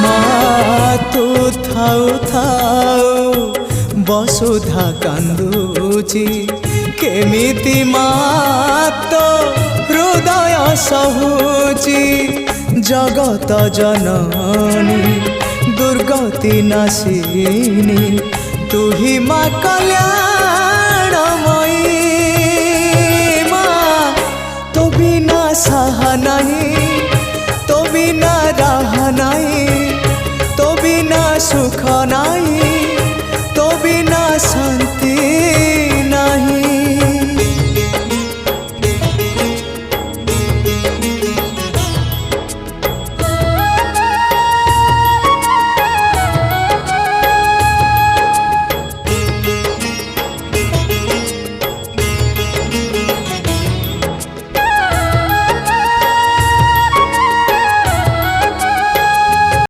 মা তু থাউ থাউ বসুধা কান্দুচি কেমিতি মা তো হৃদয় সহুচি জগত জননী দুর্গতি নাশিনী তুহি মা কল্যাণময়ী মা তো বিনা সাহা নাহি তো বিনা রাহা নাহি তো বিনা সুখ না